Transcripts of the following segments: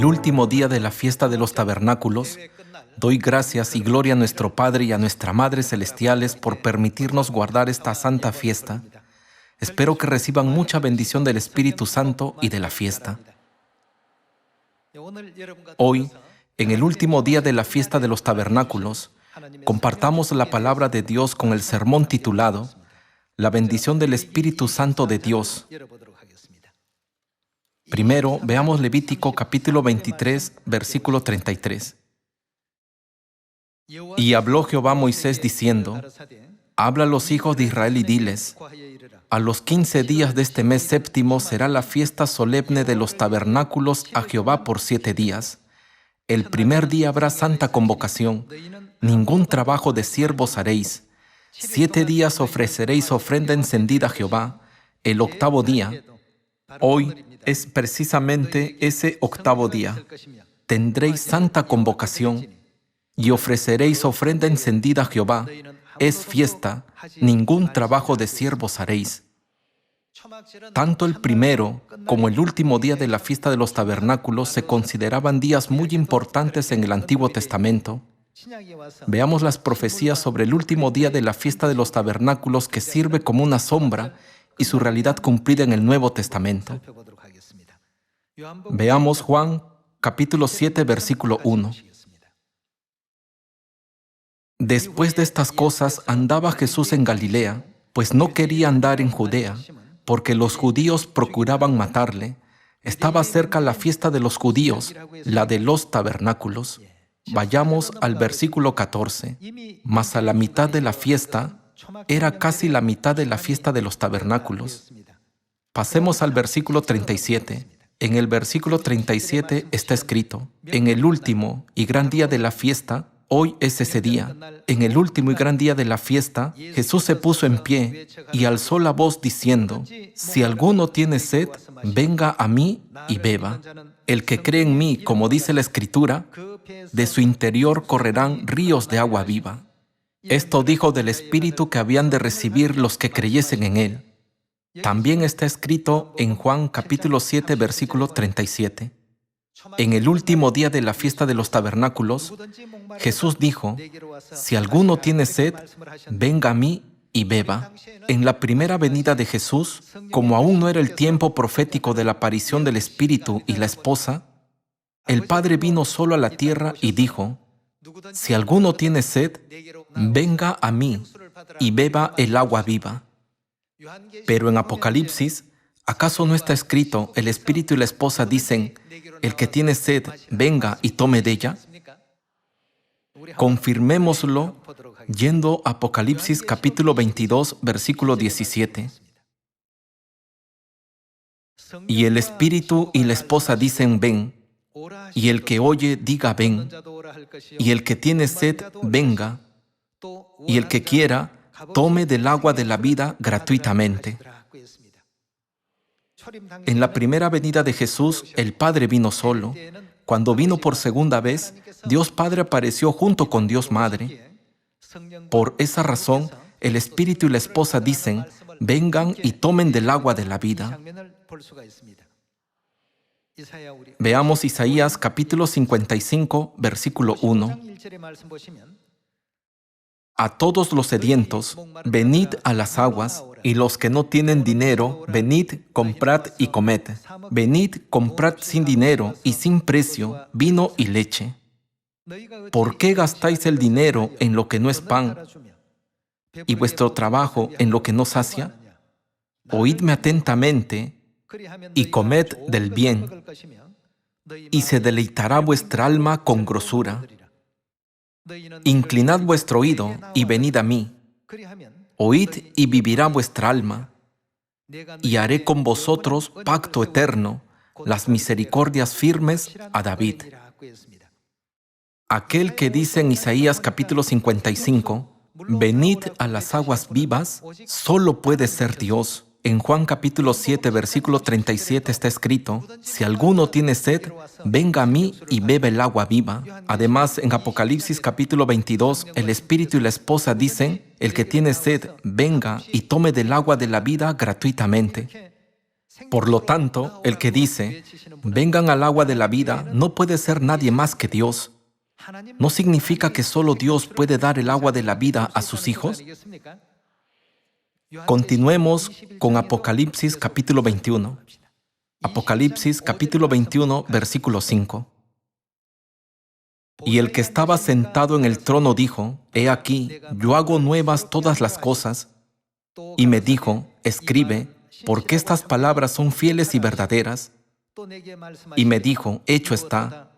el último día de la fiesta de los tabernáculos, doy gracias y gloria a nuestro Padre y a nuestra Madre Celestiales por permitirnos guardar esta santa fiesta. Espero que reciban mucha bendición del Espíritu Santo y de la fiesta. Hoy, en el último día de la fiesta de los tabernáculos, compartamos la palabra de Dios con el sermón titulado La bendición del Espíritu Santo de Dios. Primero, veamos Levítico capítulo 23, versículo 33. Y habló Jehová a Moisés diciendo: Habla a los hijos de Israel y diles: a los 15 días de este mes séptimo será la fiesta solemne de los tabernáculos a Jehová por 7 días. El primer día habrá santa convocación. Ningún trabajo de siervos haréis. 7 días ofreceréis ofrenda encendida a Jehová. El octavo día, hoy es precisamente ese octavo día, tendréis santa convocación y ofreceréis ofrenda encendida a Jehová. Es fiesta, ningún trabajo de siervos haréis. Tanto el primero como el último día de la fiesta de los tabernáculos se consideraban días muy importantes en el Antiguo Testamento. Veamos las profecías sobre el último día de la fiesta de los tabernáculos, que sirve como una sombra, y su realidad cumplida en el Nuevo Testamento. Veamos Juan capítulo 7, versículo 1. Después de estas cosas andaba Jesús en Galilea, pues no quería andar en Judea, porque los judíos procuraban matarle. Estaba cerca la fiesta de los judíos, la de los tabernáculos. Vayamos al versículo 14. Mas a la mitad de la fiesta, era casi la mitad de la fiesta de los tabernáculos. Pasemos al versículo 37. En el versículo 37 está escrito: en el último y gran día de la fiesta, hoy es ese día. En el último y gran día de la fiesta, Jesús se puso en pie y alzó la voz diciendo: si alguno tiene sed, venga a mí y beba. El que cree en mí, como dice la Escritura, de su interior correrán ríos de agua viva. Esto dijo del Espíritu que habían de recibir los que creyesen en Él. También está escrito en Juan capítulo 7, versículo 37. En el último día de la fiesta de los tabernáculos, Jesús dijo: si alguno tiene sed, venga a mí y beba. En la primera venida de Jesús, como aún no era el tiempo profético de la aparición del Espíritu y la esposa, el Padre vino solo a la tierra y dijo: si alguno tiene sed, venga a mí y beba el agua viva. Pero en Apocalipsis, ¿acaso no está escrito, el Espíritu y la esposa dicen: el que tiene sed, venga y tome de ella? Confirmémoslo yendo a Apocalipsis capítulo 22, versículo 17. Y el Espíritu y la esposa dicen: ven. Y el que oye, diga: ven. Y el que tiene sed, venga. Y el que quiera, tome del agua de la vida gratuitamente. En la primera venida de Jesús, el Padre vino solo. Cuando vino por segunda vez, Dios Padre apareció junto con Dios Madre. Por esa razón, el Espíritu y la esposa dicen: vengan y tomen del agua de la vida. Veamos Isaías capítulo 55, versículo 1. A todos los sedientos, venid a las aguas, y los que no tienen dinero, venid, comprad y comed. Venid, comprad sin dinero y sin precio vino y leche. ¿Por qué gastáis el dinero en lo que no es pan, y vuestro trabajo en lo que no sacia? Oídme atentamente y comed del bien, y se deleitará vuestra alma con grosura. Inclinad vuestro oído y venid a mí. Oíd y vivirá vuestra alma, y haré con vosotros pacto eterno, las misericordias firmes a David. Aquel que dice en Isaías capítulo 55, venid a las aguas vivas, solo puede ser Dios. En Juan capítulo 7, versículo 37 está escrito: si alguno tiene sed, venga a mí y bebe el agua viva. Además, en Apocalipsis capítulo 22, el Espíritu y la esposa dicen: el que tiene sed, venga y tome del agua de la vida gratuitamente. Por lo tanto, el que dice, vengan al agua de la vida, no puede ser nadie más que Dios. ¿No significa que solo Dios puede dar el agua de la vida a sus hijos? Continuemos con Apocalipsis capítulo 21. Apocalipsis capítulo 21, versículo 5. Y el que estaba sentado en el trono dijo, he aquí, yo hago nuevas todas las cosas. Y me dijo, escribe, porque estas palabras son fieles y verdaderas. Y me dijo, hecho está,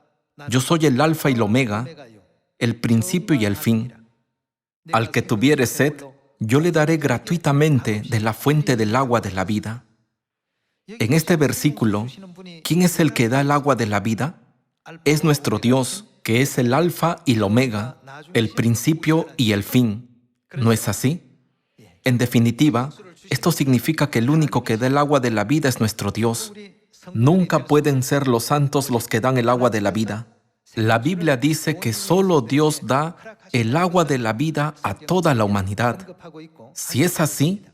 yo soy el Alfa y el Omega, el principio y el fin. Al que tuviere sed, yo le daré gratuitamente de la fuente del agua de la vida. En este versículo, ¿quién es el que da el agua de la vida? Es nuestro Dios, que es el Alfa y el Omega, el principio y el fin. ¿No es así? En definitiva, esto significa que el único que da el agua de la vida es nuestro Dios. Nunca pueden ser los santos los que dan el agua de la vida. La Biblia dice que solo Dios da el agua de la vida a toda la humanidad. Si es así,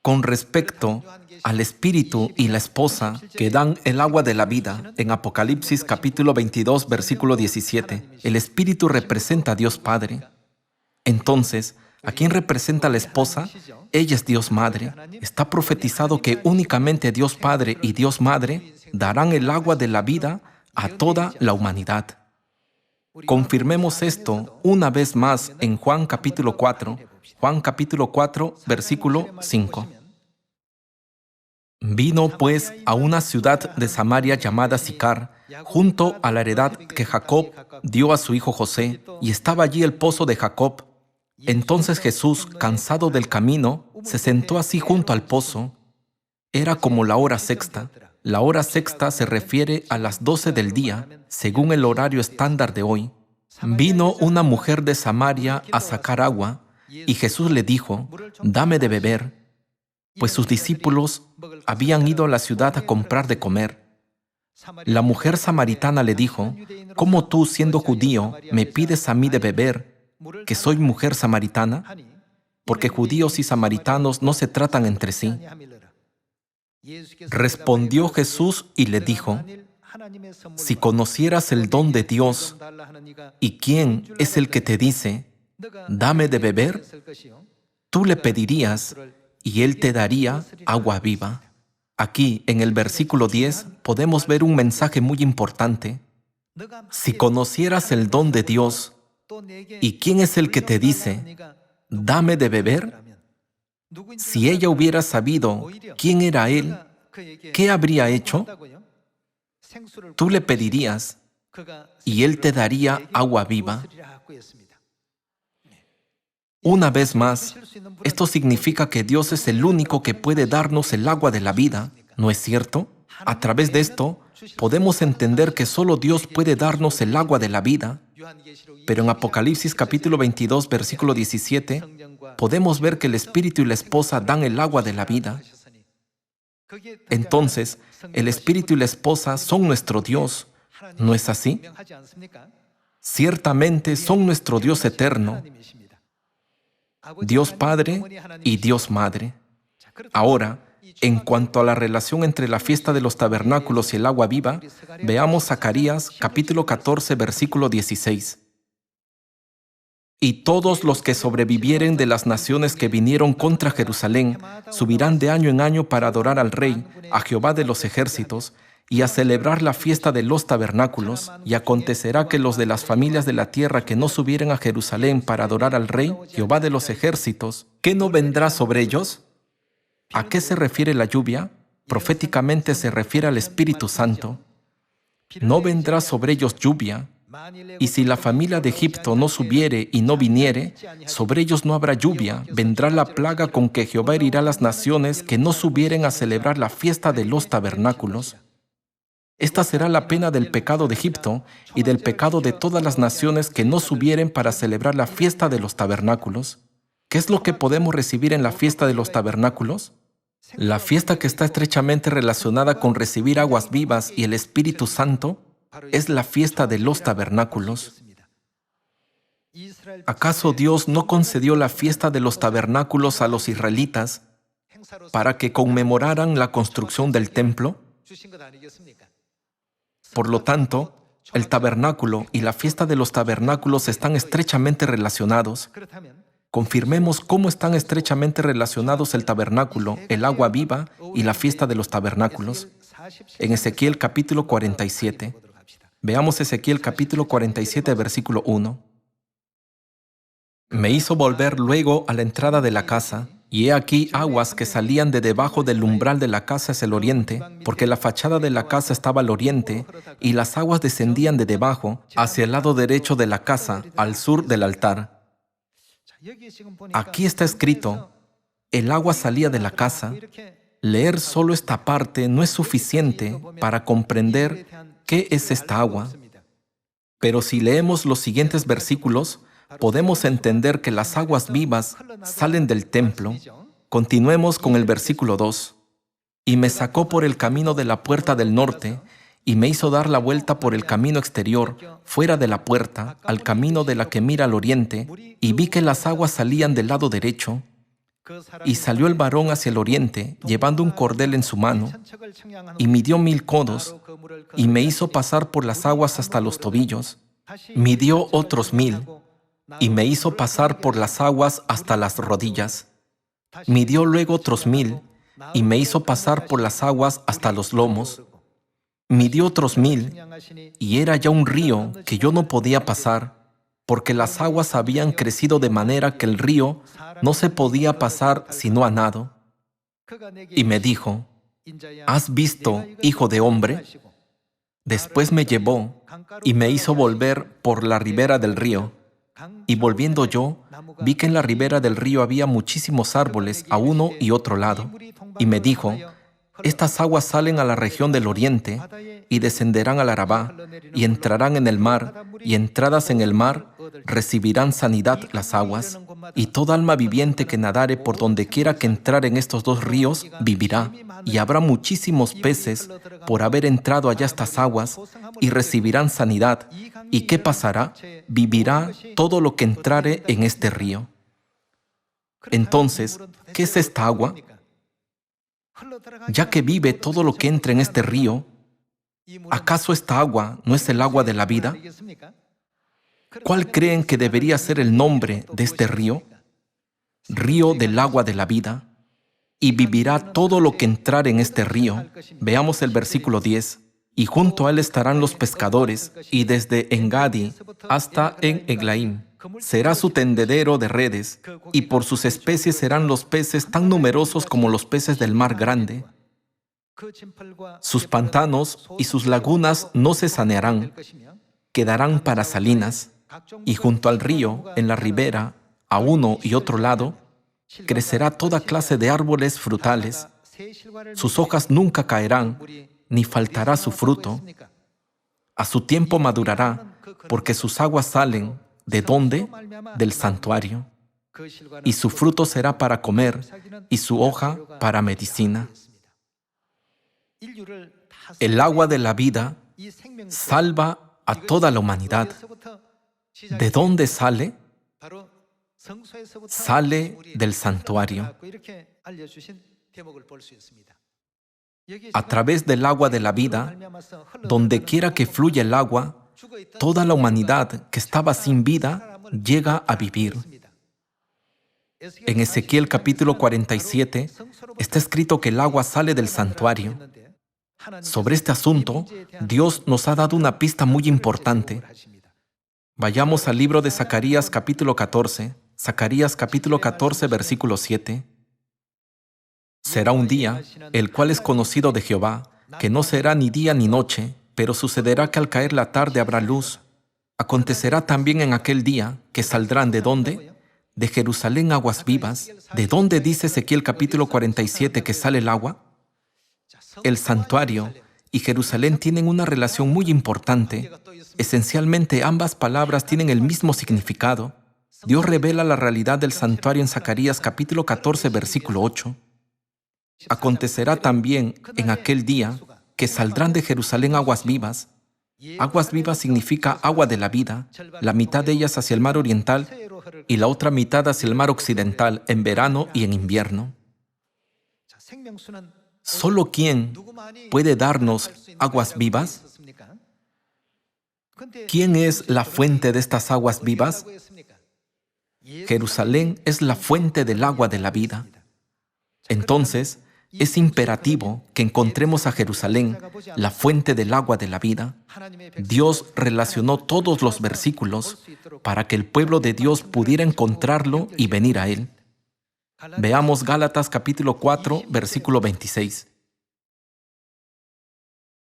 con respecto al Espíritu y la esposa que dan el agua de la vida, en Apocalipsis capítulo 22, versículo 17, el Espíritu representa a Dios Padre. Entonces, ¿a quién representa la esposa? Ella es Dios Madre. Está profetizado que únicamente Dios Padre y Dios Madre darán el agua de la vida a toda la humanidad. Confirmemos esto una vez más en Juan capítulo 4, versículo 5. Vino pues a una ciudad de Samaria llamada Sicar, junto a la heredad que Jacob dio a su hijo José, y estaba allí el pozo de Jacob. Entonces Jesús, cansado del camino, se sentó así junto al pozo. Era como la hora sexta. La hora sexta se refiere a las 12 del día, según el horario estándar de hoy. Vino una mujer de Samaria a sacar agua, y Jesús le dijo, dame de beber, pues sus discípulos habían ido a la ciudad a comprar de comer. La mujer samaritana le dijo, ¿cómo tú, siendo judío, me pides a mí de beber, que soy mujer samaritana? Porque judíos y samaritanos no se tratan entre sí. Respondió Jesús y le dijo, si conocieras el don de Dios y quién es el que te dice, dame de beber, tú le pedirías y él te daría agua viva. Aquí, en el versículo 10, podemos ver un mensaje muy importante. Si conocieras el don de Dios y quién es el que te dice, dame de beber, si ella hubiera sabido quién era él, ¿qué habría hecho? Tú le pedirías y él te daría agua viva. Una vez más, esto significa que Dios es el único que puede darnos el agua de la vida, ¿no es cierto? A través de esto, podemos entender que solo Dios puede darnos el agua de la vida, pero en Apocalipsis capítulo 22, versículo 17, podemos ver que el Espíritu y la esposa dan el agua de la vida. Entonces, el Espíritu y la esposa son nuestro Dios, ¿no es así? Ciertamente son nuestro Dios eterno, Dios Padre y Dios Madre. Ahora, en cuanto a la relación entre la fiesta de los tabernáculos y el agua viva, veamos Zacarías capítulo 14, versículo 16. Y todos los que sobrevivieren de las naciones que vinieron contra Jerusalén subirán de año en año para adorar al Rey, a Jehová de los ejércitos, y a celebrar la fiesta de los tabernáculos. Y acontecerá que los de las familias de la tierra que no subieren a Jerusalén para adorar al Rey, Jehová de los ejércitos, ¿qué no vendrá sobre ellos? ¿A qué se refiere la lluvia? Proféticamente se refiere al Espíritu Santo. No vendrá sobre ellos lluvia, y si la familia de Egipto no subiere y no viniere, sobre ellos no habrá lluvia. Vendrá la plaga con que Jehová herirá a las naciones que no subieren a celebrar la fiesta de los tabernáculos. Esta será la pena del pecado de Egipto y del pecado de todas las naciones que no subieren para celebrar la fiesta de los tabernáculos. ¿Qué es lo que podemos recibir en la fiesta de los tabernáculos? La fiesta que está estrechamente relacionada con recibir aguas vivas y el Espíritu Santo es la fiesta de los tabernáculos. ¿Acaso Dios no concedió la fiesta de los tabernáculos a los israelitas para que conmemoraran la construcción del templo. Por lo tanto, el tabernáculo y la fiesta de los tabernáculos están estrechamente relacionados. Confirmemos cómo están estrechamente relacionados el tabernáculo, el agua viva y la fiesta de los tabernáculos. En Ezequiel capítulo 47. Veamos Ezequiel capítulo 47, versículo 1. Me hizo volver luego a la entrada de la casa, y he aquí aguas que salían de debajo del umbral de la casa hacia el oriente, porque la fachada de la casa estaba al oriente, y las aguas descendían de debajo hacia el lado derecho de la casa, al sur del altar. Aquí está escrito, el agua salía de la casa. Leer solo esta parte no es suficiente para comprender qué es esta agua. Pero si leemos los siguientes versículos, podemos entender que las aguas vivas salen del templo. Continuemos con el versículo 2. Y me sacó por el camino de la puerta del norte, y me hizo dar la vuelta por el camino exterior, fuera de la puerta, al camino de la que mira al oriente, y vi que las aguas salían del lado derecho. Y salió el varón hacia el oriente, llevando un cordel en su mano, y midió 1000 codos, y me hizo pasar por las aguas hasta los tobillos. Midió otros 1000, y me hizo pasar por las aguas hasta las rodillas. Midió luego otros 1000, y me hizo pasar por las aguas hasta los lomos. Midió otros 1000, y era ya un río que yo no podía pasar, porque las aguas habían crecido de manera que el río no se podía pasar sino a nado. Y me dijo, ¿has visto, hijo de hombre? Después me llevó y me hizo volver por la ribera del río. Y volviendo yo, vi que en la ribera del río había muchísimos árboles a uno y otro lado. Y me dijo, estas aguas salen a la región del oriente y descenderán al Arabá y entrarán en el mar, y entradas en el mar recibirán sanidad las aguas, y toda alma viviente que nadare por donde quiera que entrar en estos dos ríos vivirá, y habrá muchísimos peces por haber entrado allá estas aguas, y recibirán sanidad. ¿Y qué pasará? Vivirá todo lo que entrare en este río. Entonces, ¿qué es esta agua? Ya que vive todo lo que entra en este río, ¿acaso esta agua no es el agua de la vida? ¿Cuál creen que debería ser el nombre de este río? Río del agua de la vida. Y vivirá todo lo que entrare en este río. Veamos el versículo 10. Y junto a él estarán los pescadores, y desde Engadi hasta en Eglaim será su tendedero de redes, y por sus especies serán los peces tan numerosos como los peces del mar grande. Sus pantanos y sus lagunas no se sanearán, quedarán para salinas, y junto al río, en la ribera, a uno y otro lado, crecerá toda clase de árboles frutales. Sus hojas nunca caerán, ni faltará su fruto. A su tiempo madurará, porque sus aguas salen, ¿de dónde? Del santuario. Y su fruto será para comer, y su hoja para medicina. El agua de la vida salva a toda la humanidad. ¿De dónde sale? Sale del santuario. A través del agua de la vida, donde quiera que fluya el agua, toda la humanidad que estaba sin vida llega a vivir. En Ezequiel capítulo 47 está escrito que el agua sale del santuario. Sobre este asunto, Dios nos ha dado una pista muy importante. Vayamos al libro de Zacarías capítulo 14. Zacarías capítulo 14, versículo 7. Será un día, el cual es conocido de Jehová, que no será ni día ni noche, pero sucederá que al caer la tarde habrá luz. Acontecerá también en aquel día que saldrán ¿de dónde? De Jerusalén aguas vivas. ¿De dónde dice Ezequiel capítulo 47 que sale el agua? El santuario y Jerusalén tienen una relación muy importante. Esencialmente, ambas palabras tienen el mismo significado. Dios revela la realidad del santuario en Zacarías capítulo 14, versículo 8. Acontecerá también en aquel día que saldrán de Jerusalén aguas vivas. Aguas vivas significa agua de la vida, la mitad de ellas hacia el mar oriental y la otra mitad hacia el mar occidental en verano y en invierno. ¿Solo quién puede darnos aguas vivas? ¿Quién es la fuente de estas aguas vivas? Jerusalén es la fuente del agua de la vida. Entonces, es imperativo que encontremos a Jerusalén, la fuente del agua de la vida. Dios relacionó todos los versículos para que el pueblo de Dios pudiera encontrarlo y venir a Él. Veamos Gálatas capítulo 4, versículo 26.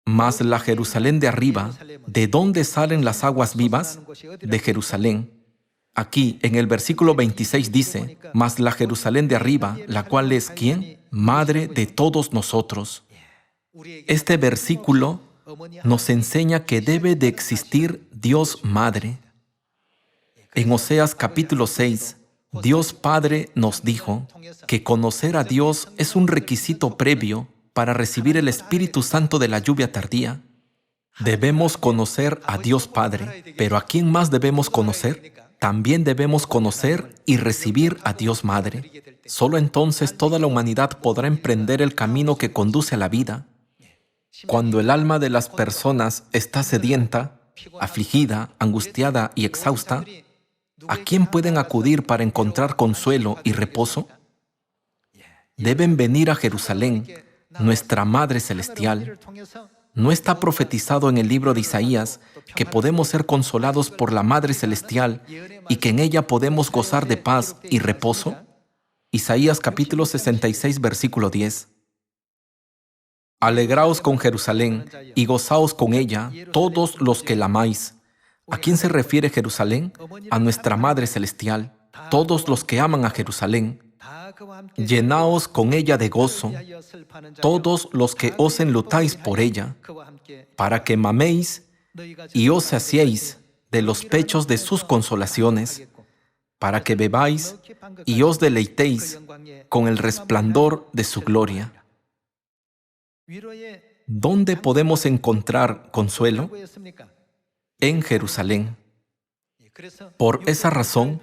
Mas la Jerusalén de arriba, ¿de dónde salen las aguas vivas? De Jerusalén. Aquí, en el versículo 26 dice, mas la Jerusalén de arriba, la cual es ¿quién? Madre de todos nosotros. Este versículo nos enseña que debe de existir Dios Madre. En Oseas capítulo 6, Dios Padre nos dijo que conocer a Dios es un requisito previo para recibir el Espíritu Santo de la lluvia tardía. Debemos conocer a Dios Padre, pero ¿a quién más debemos conocer? También debemos conocer y recibir a Dios Madre. Solo entonces toda la humanidad podrá emprender el camino que conduce a la vida. Cuando el alma de las personas está sedienta, afligida, angustiada y exhausta, ¿a quién pueden acudir para encontrar consuelo y reposo? Deben venir a Jerusalén, nuestra Madre Celestial. ¿No está profetizado en el libro de Isaías que podemos ser consolados por la Madre Celestial y que en ella podemos gozar de paz y reposo? Isaías capítulo 66, versículo 10. Alegraos con Jerusalén y gozaos con ella, todos los que la amáis. ¿A quién se refiere Jerusalén? A nuestra Madre Celestial. Todos los que aman a Jerusalén. Llenaos con ella de gozo, todos los que os enlutáis por ella, para que maméis y os saciéis de los pechos de sus consolaciones, para que bebáis y os deleitéis con el resplandor de su gloria. ¿Dónde podemos encontrar consuelo? En Jerusalén. Por esa razón,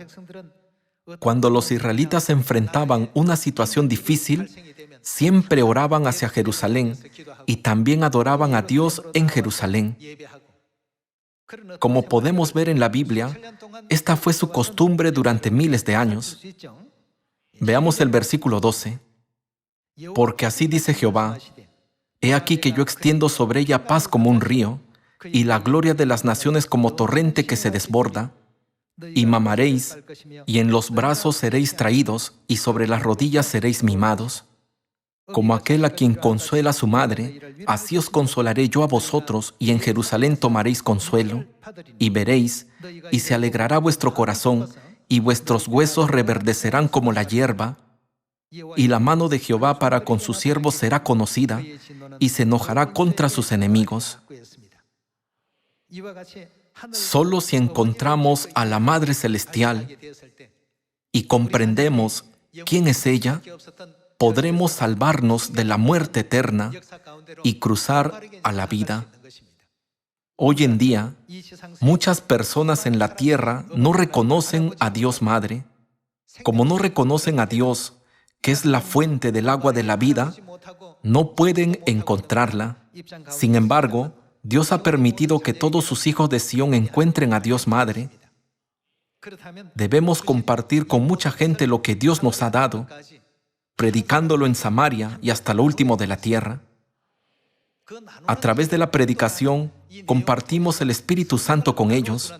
cuando los israelitas enfrentaban una situación difícil, siempre oraban hacia Jerusalén y también adoraban a Dios en Jerusalén. Como podemos ver en la Biblia, esta fue su costumbre durante miles de años. Veamos el versículo 12. Porque así dice Jehová, he aquí que yo extiendo sobre ella paz como un río, y la gloria de las naciones como torrente que se desborda. Y mamaréis, y en los brazos seréis traídos, y sobre las rodillas seréis mimados. Como aquel a quien consuela su madre, así os consolaré yo a vosotros, y en Jerusalén tomaréis consuelo. Y veréis, y se alegrará vuestro corazón, y vuestros huesos reverdecerán como la hierba. Y la mano de Jehová para con sus siervos será conocida, y se enojará contra sus enemigos. Solo si encontramos a la Madre Celestial y comprendemos quién es ella, podremos salvarnos de la muerte eterna y cruzar a la vida. Hoy en día, muchas personas en la tierra no reconocen a Dios Madre. Como no reconocen a Dios, que es la fuente del agua de la vida, no pueden encontrarla. Sin embargo, Dios ha permitido que todos sus hijos de Sión encuentren a Dios Madre. Debemos compartir con mucha gente lo que Dios nos ha dado, predicándolo en Samaria y hasta lo último de la tierra. A través de la predicación, compartimos el Espíritu Santo con ellos.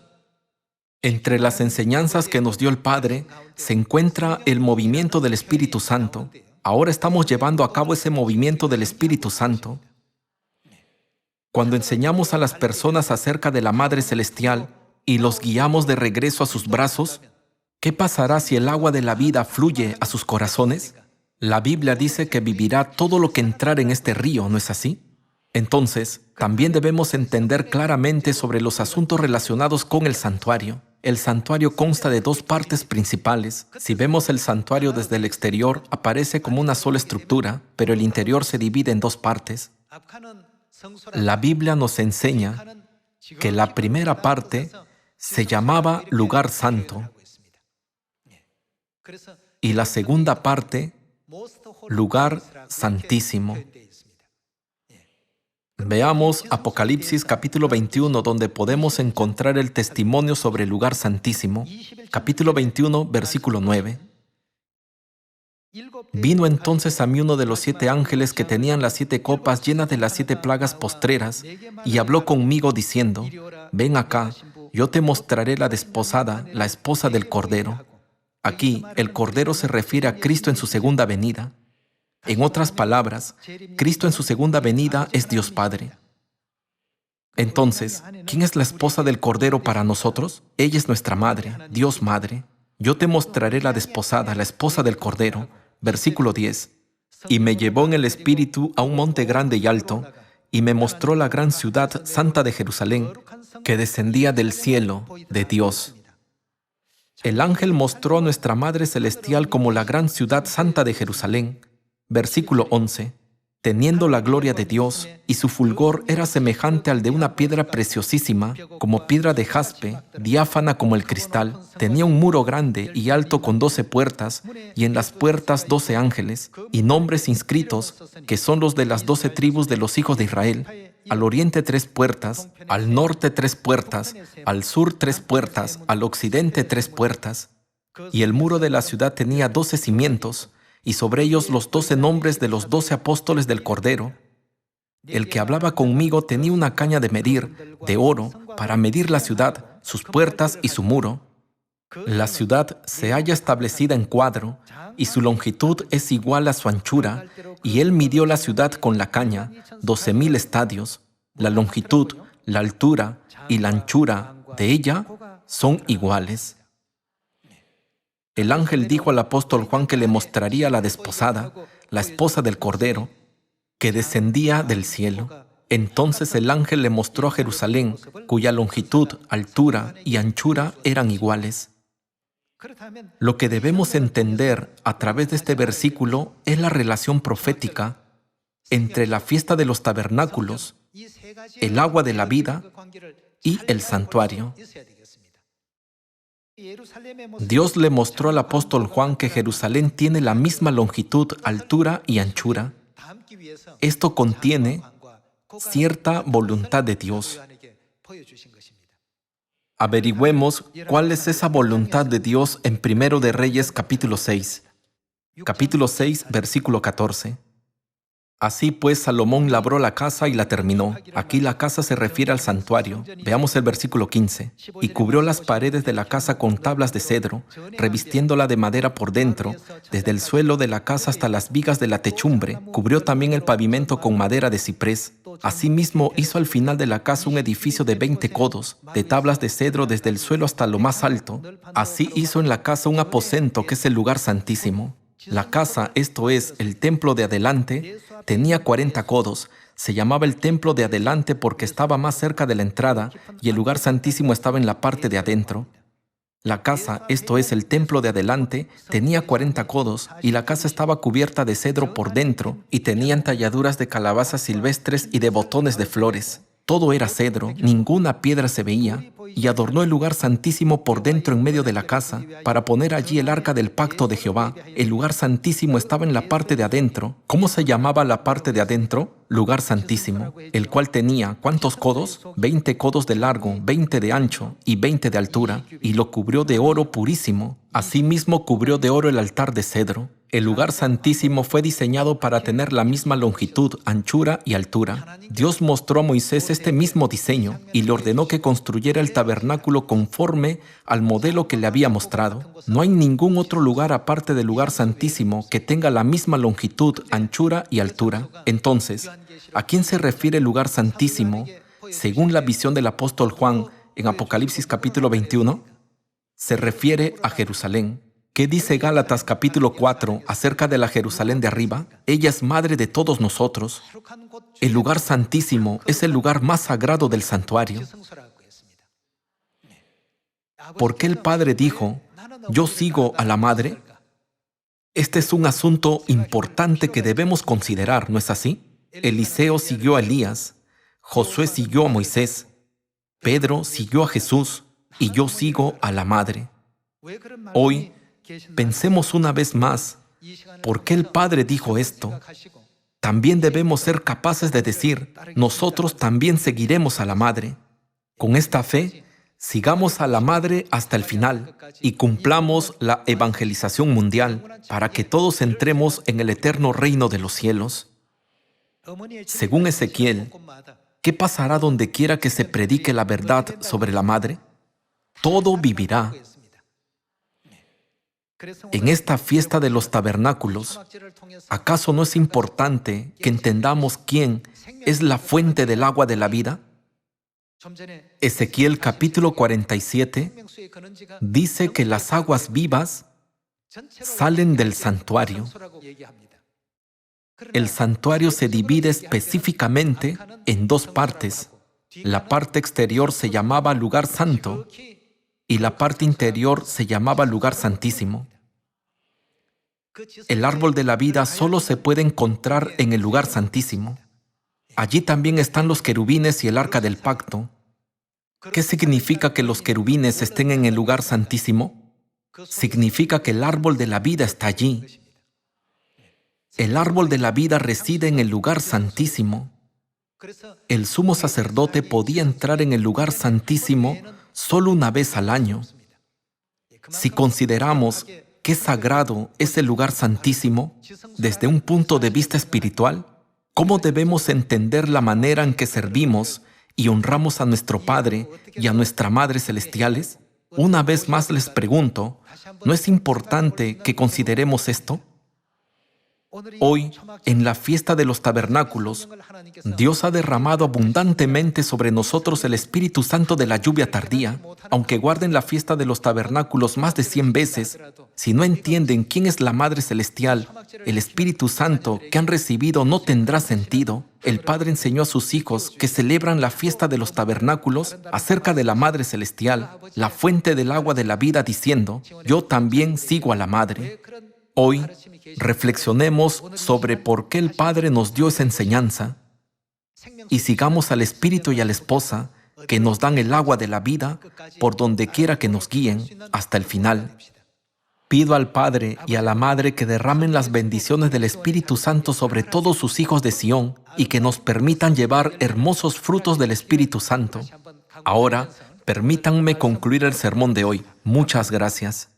Entre las enseñanzas que nos dio el Padre, se encuentra el movimiento del Espíritu Santo. Ahora estamos llevando a cabo ese movimiento del Espíritu Santo. Cuando enseñamos a las personas acerca de la Madre Celestial y los guiamos de regreso a sus brazos, ¿qué pasará si el agua de la vida fluye a sus corazones? La Biblia dice que vivirá todo lo que entrar en este río, ¿no es así? Entonces, también debemos entender claramente sobre los asuntos relacionados con el santuario. El santuario consta de dos partes principales. Si vemos el santuario desde el exterior, aparece como una sola estructura, pero el interior se divide en dos partes. La Biblia nos enseña que la primera parte se llamaba lugar santo y la segunda parte lugar santísimo. Veamos Apocalipsis capítulo 21, donde podemos encontrar el testimonio sobre el lugar santísimo. Capítulo 21, versículo 9. Vino entonces a mí uno de los 7 ángeles que tenían las 7 copas llenas de las 7 plagas postreras, y habló conmigo diciendo: Ven acá, yo te mostraré la desposada, la esposa del Cordero. Aquí, el Cordero se refiere a Cristo en su segunda venida. En otras palabras, Cristo en su segunda venida es Dios Padre. Entonces, ¿quién es la esposa del Cordero para nosotros? Ella es nuestra Madre, Dios Madre. Yo te mostraré la desposada, la esposa del Cordero. Versículo 10. Y me llevó en el Espíritu a un monte grande y alto, y me mostró la gran ciudad santa de Jerusalén, que descendía del cielo de Dios. El ángel mostró a nuestra Madre Celestial como la gran ciudad santa de Jerusalén. Versículo 11. Teniendo la gloria de Dios, y su fulgor era semejante al de una piedra preciosísima, como piedra de jaspe, diáfana como el cristal. Tenía un muro grande y alto con 12 puertas, y en las puertas 12 ángeles, y nombres inscritos, que son los de las 12 tribus de los hijos de Israel. Al oriente 3 puertas, al norte 3 puertas, al sur 3 puertas, al occidente 3 puertas. Y el muro de la ciudad tenía 12 cimientos, y sobre ellos los 12 nombres de los 12 apóstoles del Cordero. El que hablaba conmigo tenía una caña de medir, de oro, para medir la ciudad, sus puertas y su muro. La ciudad se halla establecida en cuadro, y su longitud es igual a su anchura, y él midió la ciudad con la caña, 12,000 estadios. La longitud, la altura y la anchura de ella son iguales. El ángel dijo al apóstol Juan que le mostraría la desposada, la esposa del Cordero, que descendía del cielo. Entonces el ángel le mostró a Jerusalén, cuya longitud, altura y anchura eran iguales. Lo que debemos entender a través de este versículo es la relación profética entre la fiesta de los tabernáculos, el agua de la vida y el santuario. Dios le mostró al apóstol Juan que Jerusalén tiene la misma longitud, altura y anchura. Esto contiene cierta voluntad de Dios. Averigüemos cuál es esa voluntad de Dios en 1 de Reyes capítulo 6. Capítulo 6, versículo 14. Así pues, Salomón labró la casa y la terminó. Aquí la casa se refiere al santuario. Veamos el versículo 15. Y cubrió las paredes de la casa con tablas de cedro, revistiéndola de madera por dentro, desde el suelo de la casa hasta las vigas de la techumbre. Cubrió también el pavimento con madera de ciprés. Asimismo, hizo al final de la casa un edificio de 20 codos, de tablas de cedro desde el suelo hasta lo más alto. Así hizo en la casa un aposento, que es el lugar santísimo. La casa, esto es, el templo de adelante, tenía 40 codos. Se llamaba el templo de adelante porque estaba más cerca de la entrada y el lugar santísimo estaba en la parte de adentro. La casa, esto es, el templo de adelante, tenía 40 codos y la casa estaba cubierta de cedro por dentro y tenía entalladuras de calabazas silvestres y de botones de flores. Todo era cedro, ninguna piedra se veía, y adornó el lugar santísimo por dentro en medio de la casa, para poner allí el arca del pacto de Jehová. El lugar santísimo estaba en la parte de adentro. ¿Cómo se llamaba la parte de adentro? Lugar santísimo, el cual tenía, ¿cuántos codos? 20 codos de largo, 20 de ancho y 20 de altura, y lo cubrió de oro purísimo. Asimismo cubrió de oro el altar de cedro. El lugar santísimo fue diseñado para tener la misma longitud, anchura y altura. Dios mostró a Moisés este mismo diseño y le ordenó que construyera el tabernáculo conforme al modelo que le había mostrado. No hay ningún otro lugar aparte del lugar santísimo que tenga la misma longitud, anchura y altura. Entonces, ¿a quién se refiere el lugar santísimo según la visión del apóstol Juan en Apocalipsis capítulo 21? Se refiere a Jerusalén. ¿Qué dice Gálatas capítulo 4 acerca de la Jerusalén de arriba? Ella es madre de todos nosotros. El lugar santísimo es el lugar más sagrado del santuario. ¿Por qué el Padre dijo, yo sigo a la Madre? Este es un asunto importante que debemos considerar, ¿no es así? Eliseo siguió a Elías, Josué siguió a Moisés, Pedro siguió a Jesús y yo sigo a la Madre. Hoy, pensemos una vez más ¿por qué el Padre dijo esto? También debemos ser capaces de decir, nosotros también seguiremos a la Madre. Con esta fe, sigamos a la Madre hasta el final y cumplamos la evangelización mundial para que todos entremos en el eterno reino de los cielos. Según Ezequiel, ¿qué pasará donde quiera que se predique la verdad sobre la Madre? Todo vivirá. En esta fiesta de los tabernáculos, ¿acaso no es importante que entendamos quién es la fuente del agua de la vida? Ezequiel capítulo 47 dice que las aguas vivas salen del santuario. El santuario se divide específicamente en dos partes. La parte exterior se llamaba lugar santo y la parte interior se llamaba lugar santísimo. El árbol de la vida solo se puede encontrar en el lugar santísimo. Allí también están los querubines y el arca del pacto. ¿Qué significa que los querubines estén en el lugar santísimo? Significa que el árbol de la vida está allí. El árbol de la vida reside en el lugar santísimo. El sumo sacerdote podía entrar en el lugar santísimo solo una vez al año. Si consideramos qué sagrado es el lugar santísimo desde un punto de vista espiritual, ¿cómo debemos entender la manera en que servimos y honramos a nuestro Padre y a nuestra Madre celestiales? Una vez más les pregunto, ¿no es importante que consideremos esto? Hoy, en la fiesta de los tabernáculos, Dios ha derramado abundantemente sobre nosotros el Espíritu Santo de la lluvia tardía. Aunque guarden la fiesta de los tabernáculos más de 100 veces, si no entienden quién es la Madre Celestial, el Espíritu Santo que han recibido no tendrá sentido. El Padre enseñó a sus hijos que celebran la fiesta de los tabernáculos acerca de la Madre Celestial, la fuente del agua de la vida, diciendo, yo también sigo a la Madre. Hoy, reflexionemos sobre por qué el Padre nos dio esa enseñanza y sigamos al Espíritu y a la Esposa que nos dan el agua de la vida por donde quiera que nos guíen hasta el final. Pido al Padre y a la Madre que derramen las bendiciones del Espíritu Santo sobre todos sus hijos de Sión y que nos permitan llevar hermosos frutos del Espíritu Santo. Ahora, permítanme concluir el sermón de hoy. Muchas gracias.